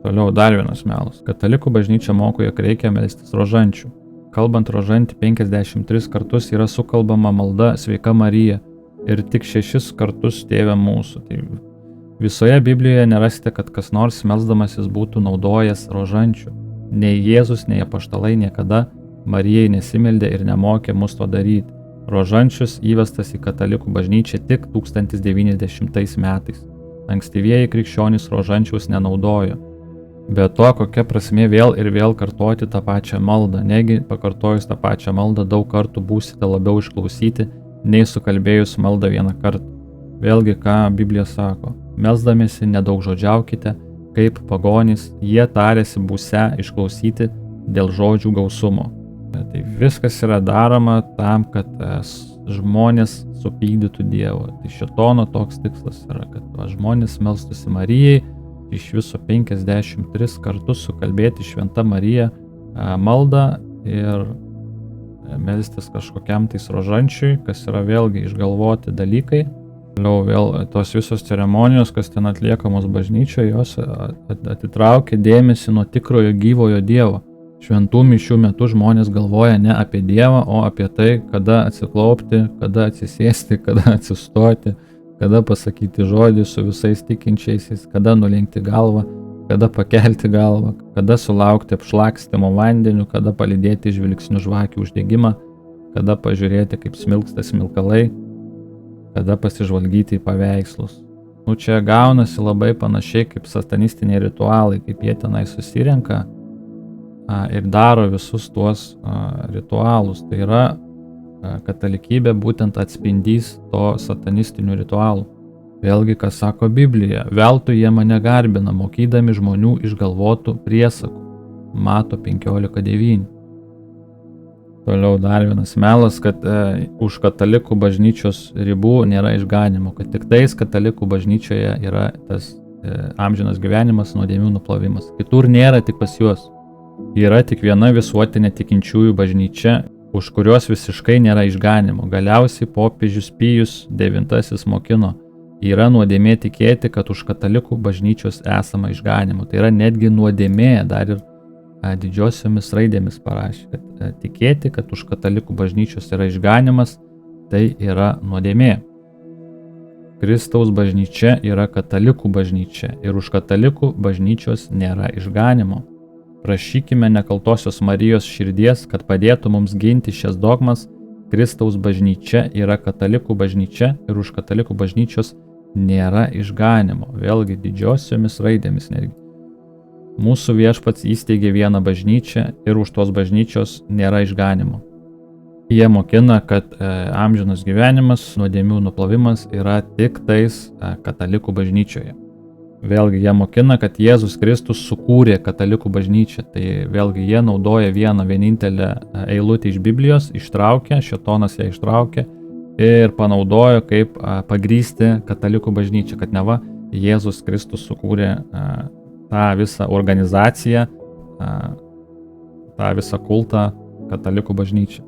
Toliau dar vienas melas. Katalikų bažnyčia moko, jog reikia melstis rožančių. Kalbant rožantį 53 kartus yra sukalbama malda Sveika Marija ir tik 6 kartus Tėve mūsų. Tai visoje Biblijoje nerasite, kad kas nors melsdamasis būtų naudojęs rožančių. Nei Jėzus, nei apaštalai niekada Marijai nesimeldė ir nemokė mus to daryti. Rožančius įvestas į katalikų bažnyčią tik 1090 metais. Ankstyvieji krikščionys rožančiaus nenaudojo. Be to, kokia prasmė vėl ir vėl kartoti tą pačią maldą. Negi pakartojus tą pačią maldą daug kartų būsite labiau išklausyti, nei sukalbėjus maldą vieną kartą. Vėlgi, ką Biblija sako. Melsdamiesi nedaug žodžiaukite, kaip pagonys, jie tarėsi būse išklausyti dėl žodžių gausumo. Tai viskas yra daroma tam, kad žmonės supykdytų Dievą. Tai šėtono toks tikslas yra, kad žmonės melstųsi Marijai, iš viso 53 kartus sukalbėti Šventa Marija maldą ir melstis kažkokiam tais rožančiui, kas yra vėlgi išgalvoti dalykai. Vėliau vėl tos visos ceremonijos, kas ten atliekamos bažnyčioje, jos atitraukia dėmesį nuo tikrojo gyvojo Dievo. Šventų mišių metu žmonės galvoja ne apie Dievą, o apie tai, kada atsiklaupti, kada atsisėsti, kada atsistoti, kada pasakyti žodį su visais tikinčiaisiais, kada nulenkti galvą, kada pakelti galvą, kada sulaukti apšlakstymo vandeniu, kada palydėti žvilgsniu žvakių uždegimą, kada pažiūrėti, kaip smilksta smilkalai, kada pasižvalgyti į paveikslus. Čia gaunasi labai panašiai kaip satanistiniai ritualai, kaip jie tenai susirenka ir daro visus tuos ritualus. Tai yra katalikybė būtent atspindys to satanistinių ritualų. Vėlgi, kas sako Biblija, veltui jie mane garbina, mokydami žmonių išgalvotų priesakų. Mato 15:9. Toliau dar vienas melas, kad už katalikų bažnyčios ribų nėra išganimo, kad tik tais katalikų bažnyčioje yra tas amžinas gyvenimas, nuodėmių nuplovimas. Kitur nėra, tik pas juos. Yra tik viena visuotinė tikinčiųjų bažnyčia, už kurios visiškai nėra išganimo. Galiausiai popiežius Pijus IX mokino, yra nuodėmė tikėti, kad už katalikų bažnyčios esama išganimo. Tai yra netgi nuodėmė, dar ir didžiosiomis raidėmis parašė, kad tikėti, kad už katalikų bažnyčios yra išganimas, tai yra nuodėmė. Kristaus bažnyčia yra katalikų bažnyčia ir už katalikų bažnyčios nėra išganimo. Prašykime nekaltosios Marijos širdies, kad padėtų mums ginti šias dogmas. Kristaus bažnyčia yra katalikų bažnyčia ir už katalikų bažnyčios nėra išganimo. Vėlgi didžiosiomis raidėmis netgi. Mūsų Viešpats įsteigė vieną bažnyčią ir už tos bažnyčios nėra išganimo. Jie mokina, kad amžinas gyvenimas, nuodėmių nuplovimas yra tik tais katalikų bažnyčioje. Vėlgi jie mokina, kad Jėzus Kristus sukūrė katalikų bažnyčią. Tai vėlgi jie naudoja vienintelę eilutę iš Biblijos, ištraukė, šėtonas ją ištraukė ir panaudojo kaip pagrįsti katalikų bažnyčią, kad neva Jėzus Kristus sukūrė tą visą organizaciją, tą visą kultą katalikų bažnyčią.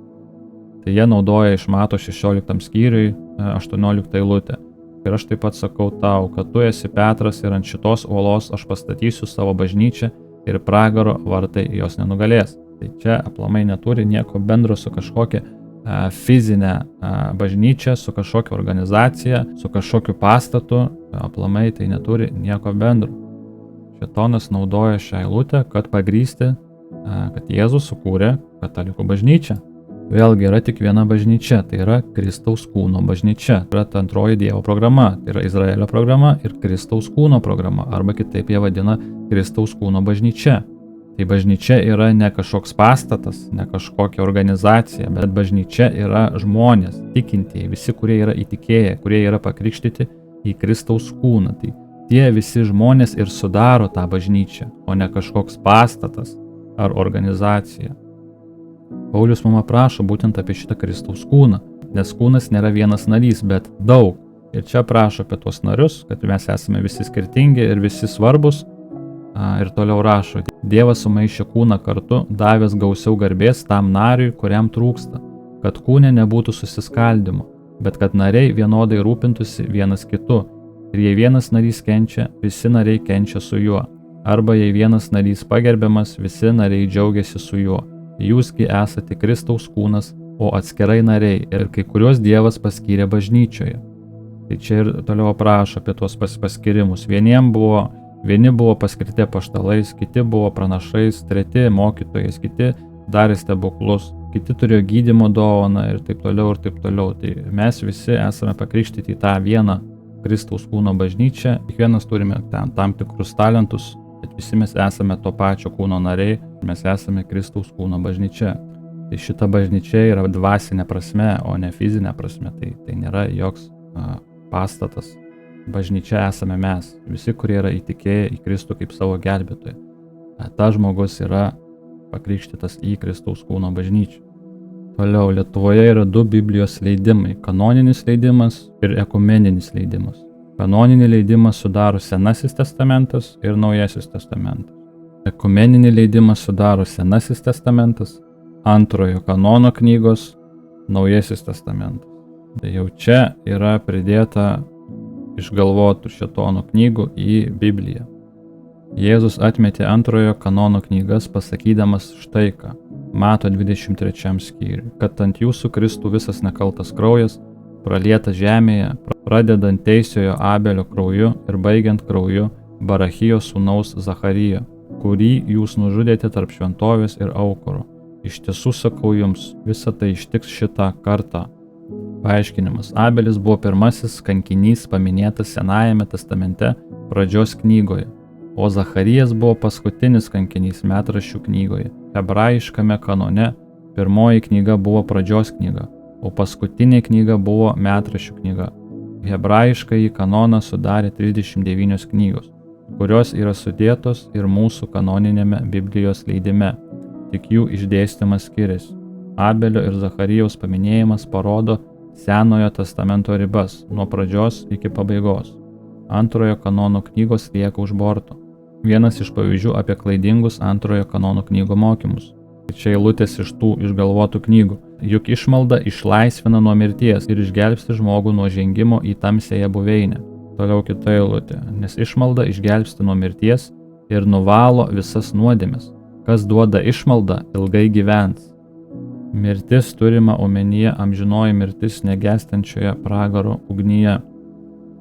Tai jie naudoja iš Mato 16 skyriui 18 eilutę. Ir aš taip pat sakau tau, kad tu esi Petras ir ant šitos uolos aš pastatysiu savo bažnyčią ir pragaro vartai jos nenugalės. Tai čia aplamai neturi nieko bendro su kažkokia fizinė bažnyčia, su kažkokia organizacija, su kažkokiu pastatu, aplamai tai neturi nieko bendro. Šėtonas naudoja šią eilutę, kad pagrįsti, kad Jėzus sukūrė katalikų bažnyčią. Vėlgi yra tik viena bažnyčia, tai yra Kristaus kūno bažnyčia. Tai yra ta antroji Dievo programa, tai yra Izraelio programa ir Kristaus kūno programa, arba kitaip jie vadina Kristaus kūno bažnyčia. Tai bažnyčia yra ne kažkoks pastatas, ne kažkokia organizacija, bet bažnyčia yra žmonės, tikintieji, visi, kurie yra įtikėję, kurie yra pakrikštyti į Kristaus kūną. Tai tie visi žmonės ir sudaro tą bažnyčią, o ne kažkoks pastatas ar organizacija. Paulius mums aprašo būtent apie šitą Kristaus kūną. nes kūnas nėra vienas narys, bet daug. Ir čia prašo apie tuos narius, kad mes esame visi skirtingi ir visi svarbus. Ir toliau rašo, Dievas sumaišė kūną kartu, davęs gausiau garbės tam nariui, kuriam trūksta, kad kūne nebūtų susiskaldimo, bet kad nariai vienodai rūpintųsi vienas kitu. Ir jei vienas narys kenčia, visi nariai kenčia su juo. Arba jei vienas narys pagerbiamas, visi nariai džiaugiasi su juo. Jūsgi esate Kristaus kūnas, o atskirai nariai, ir kai kuriuos Dievas paskyrė bažnyčioje. Tai čia ir toliau aprašo apie tuos paskirimus. Vieni buvo paskirti apaštalais, kiti buvo pranašais, treti mokytojais, kiti darė stebuklus, kiti turėjo gydymo dovaną ir taip toliau ir taip toliau. Tai mes visi esame pakrikštyti į tą vieną Kristaus kūno bažnyčią. Kiekvienas turime tam tikrus talentus, bet visi mes esame to pačio kūno nariai, mes esame Kristaus kūno bažnyčia. Tai šita bažnyčia yra dvasinė prasme, o ne fizinė prasme. Tai nėra joks pastatas. Bažnyčia esame mes, visi, kurie yra įtikėję į Kristų kaip savo gelbėtoją. Ta žmogus yra pakrikštytas į Kristaus kūno bažnyčią. Toliau, Lietuvoje yra 2 Biblijos leidimai – kanoninis leidimas ir ekumeninis leidimas. Kanoninį leidimą sudaro Senasis testamentas ir Naujasis testamentas. Ekumeninį leidimą sudaro Senasis testamentas, Antrojo kanono knygos, Naujasis testamentas. Tai jau čia yra pridėta išgalvotų šėtono knygų į Bibliją. Jėzus atmetė Antrojo kanono knygas, pasakydamas štai ką, Mato 23 skyriui, kad ant jūsų kristų visas nekaltas kraujas, pralietas žemėje, pradedant teisiojo Abelio krauju ir baigiant krauju Barachijos sūnaus Zacharijo, kurį jūs nužudėte tarp šventovės ir aukuro. Iš tiesų sakau jums, visa tai ištiks šitą kartą. Paaiškinimas. Abelis buvo pirmasis kankinys paminėtas Senajame testamente pradžios knygoje, o Zacharijas buvo paskutinis kankinys metraščių knygoje. Hebrajiškame kanone pirmoji knyga buvo pradžios knyga, o paskutinė knyga buvo metraščių knyga. Hebrajiškąjį kanoną sudarė 39 knygos, kurios yra sudėtos ir mūsų kanoninėme Biblijos leidime, tik jų išdėstymas skiriasi. Abelio ir Zacharijaus paminėjimas parodo Senojo testamento ribas nuo pradžios iki pabaigos. Antrojo kanono knygos lieka už borto. Vienas iš pavyzdžių apie klaidingus Antrojo kanono knygų mokymus. Čia eilutės iš tų išgalvotų knygų. Juk išmalda išlaisvina nuo mirties ir išgelbsti žmogų nuo žengimo į tamsiąją buveinę. Toliau kita eilutė. Nes išmalda išgelbsti nuo mirties ir nuvalo visas nuodėmes. Kas duoda išmaldą, ilgai gyvens. Mirtis turima omenyje amžinoji mirtis negęstančioje pragaro ugnyje.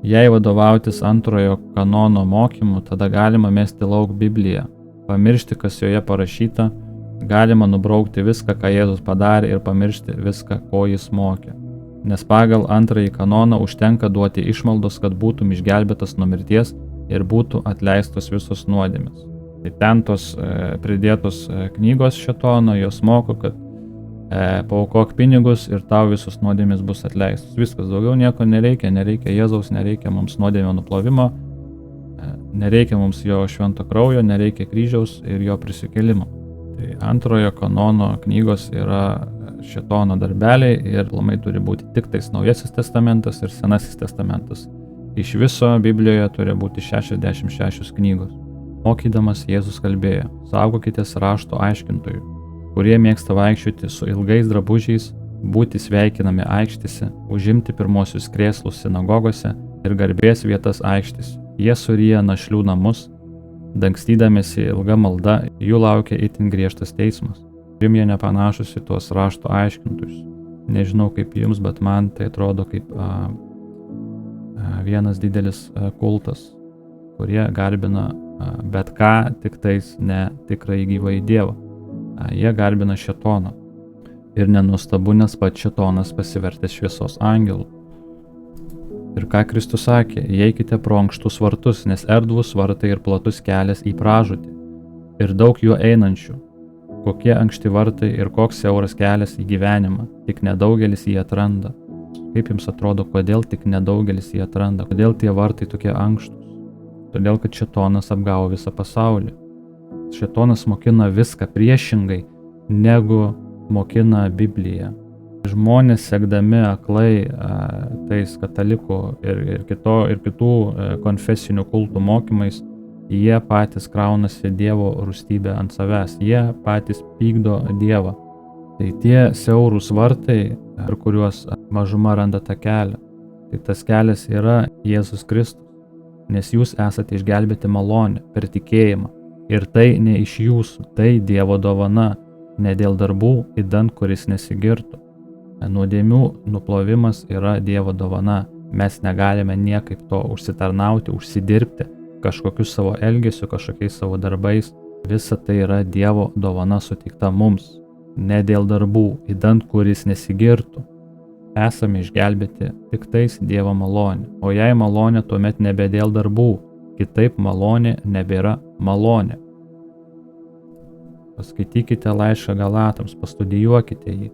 Jei vadovautis Antrojo kanono mokymu, tada galima mesti lauk Bibliją, pamiršti, kas joje parašyta, galima nubraukti viską, ką Jėzus padarė ir pamiršti viską, ko jis mokė. Nes pagal Antrąjį kanoną užtenka duoti išmaldos, kad būtum išgelbėtas nuo mirties ir būtų atleistos visos nuodėmės. Tai ten tos pridėtos knygos šėtono, jos moko, kad paaukok pinigus ir tau visos nuodėmės bus atleistos. Viskas, daugiau nieko nereikia Jėzaus, nereikia mums nuodėmio nuplovimo, nereikia mums jo švento kraujo, nereikia kryžiaus ir jo prisikėlimo. Tai Antrojo kanono knygos yra šėtono darbeliai ir lamai turi būti tik tais Naujasis testamentas ir Senasis testamentas. Iš viso Biblijoje turi būti 66 knygos. Mokydamas Jėzus kalbėjo, saugokitės rašto aiškintojų, kurie mėgsta vaikščioti su ilgais drabužiais, būti sveikinami aikštėse, užimti pirmosius krėslus sinagogose ir garbės vietas aikštėse. Jie suryja našlių namus, dangstydamėsi ilga malda, jų laukia itin griežtas teismas. Jum jie nepanašus į tuos rašto aiškintojus. Nežinau kaip jums, bet man tai atrodo kaip vienas didelis kultas, kurie garbina bet ką, tik tais ne tikrai gyvąjį Dievą. Jie garbina šėtoną. Ir nenuostabu, nes pats šėtonas pasivertė šviesos angelu. Ir ką Kristus sakė, įeikite pro ankštus vartus, nes erdvūs vartai ir platus kelias į pražūtį, ir daug juo einančių. Kokie ankšti vartai ir koks siauras kelias į gyvenimą, tik nedaugelis jį atranda. Kaip jums atrodo, kodėl tik nedaugelis jį atranda, kodėl tie vartai tokie ankštus? Todėl, kad šėtonas apgavo visą pasaulį. Šėtonas mokina viską priešingai, negu mokina Biblija. Žmonės sekdami aklai tais katalikų ir kitų konfesinių kultų mokymais, jie patys kraunasi Dievo rūstybę ant savęs, jie patys pykdo Dievą. Tai tie siaurūs vartai, per kuriuos mažuma randa tą kelią, tai tas kelias yra Jėzus Kristus, nes jūs esate išgelbėti malonę per tikėjimą. Ir tai ne iš jūsų, tai Dievo dovana, ne dėl darbų, idant kuris nesigirtų. Nuodėmių nuplovimas yra Dievo dovana. Mes negalime niekaip to užsitarnauti, užsidirbti kažkokiu savo elgesiu, kažkokiais savo darbais. Visa tai yra Dievo dovana suteikta mums, ne dėl darbų, idant kuris nesigirtų. Esame išgelbėti tik tais Dievo malonė, o jei malonė, tuomet nebe dėl darbų, kitaip malonė nebėra malonė. Paskaitykite laišką Galatams, pastudijuokite jį.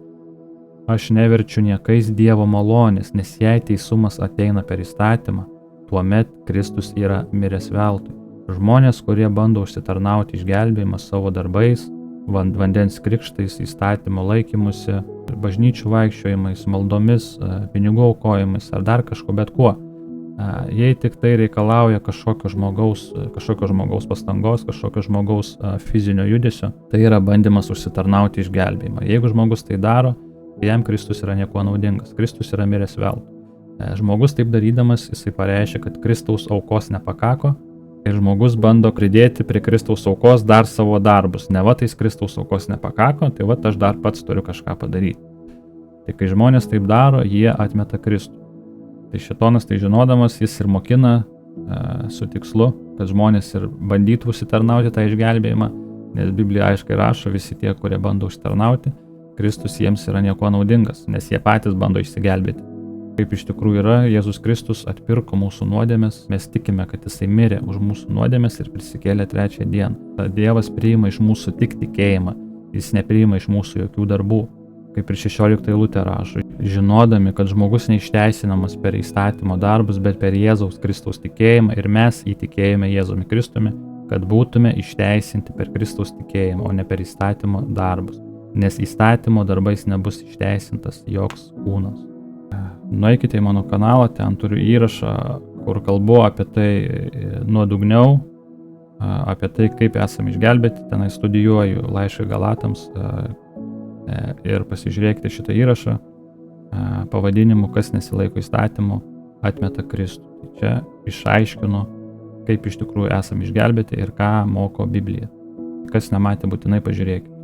Aš neverčiu niekais Dievo malonės, nes jei teisumas ateina per įstatymą, tuomet Kristus yra miręs veltui. Žmonės, kurie bando užsitarnauti išgelbėjimą savo darbais, vandens krikštais, įstatymo laikymusi, bažnyčių vaikščiojimais, maldomis, pinigų aukojimais ar dar kažko, bet kuo. Jei tik tai reikalauja kažkokio žmogaus pastangos, kažkokio žmogaus fizinio judesio, tai yra bandymas užsitarnauti išgelbėjimą. Jeigu žmogus tai daro, jam Kristus yra niekuo naudingas, Kristus yra miręs veltui. Žmogus taip darydamas, jisai pareiškia, kad Kristaus aukos nepakako ir žmogus bando pridėti prie Kristaus aukos dar savo darbus. Ne va, tais Kristaus aukos nepakako, tai va, aš dar pats turiu kažką padaryti. Tai kai žmonės taip daro, jie atmeta Kristų. Tai šėtonas tai žinodamas, jis ir mokina su tikslu, kad žmonės ir bandytų užsitarnauti tą išgelbėjimą, nes Biblija aiškiai rašo, visi tie, kurie bando užsitarnauti, Kristus jiems yra nieko naudingas, nes jie patys bando išsigelbėti. Kaip iš tikrųjų yra, Jėzus Kristus atpirko mūsų nuodėmes, mes tikime, kad jisai mirė už mūsų nuodėmes ir prisikėlė 3 dieną. Dievas priima iš mūsų tik tikėjimą, jis nepriima iš mūsų jokių darbų. Kaip ir 16 eilutė rašo, žinodami, kad žmogus neišteisinamas per įstatymo darbus, bet per Jėzaus Kristaus tikėjimą ir mes įtikėjome Jėzumi Kristumi, kad būtume išteisinti per Kristaus tikėjimą, o ne per įstatymo darbus. Nes įstatymo darbais nebus išteisintas joks kūnas. Nueikite į mano kanalą, ten turiu įrašą, kur kalbu apie tai nuodugniau, apie tai, kaip esame išgelbėti, tenai studijuoju laišką Galatams ir pasižiūrėkite šitą įrašą pavadinimu, kas nesilaiko įstatymų, atmeta Kristų. Tai čia išaiškinu, kaip iš tikrųjų esame išgelbėti ir ką moko Biblija. Kas nematė, būtinai pažiūrėkite.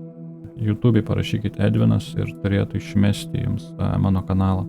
YouTube'ai parašykite Edvinas ir turėtų išmesti jums mano kanalą.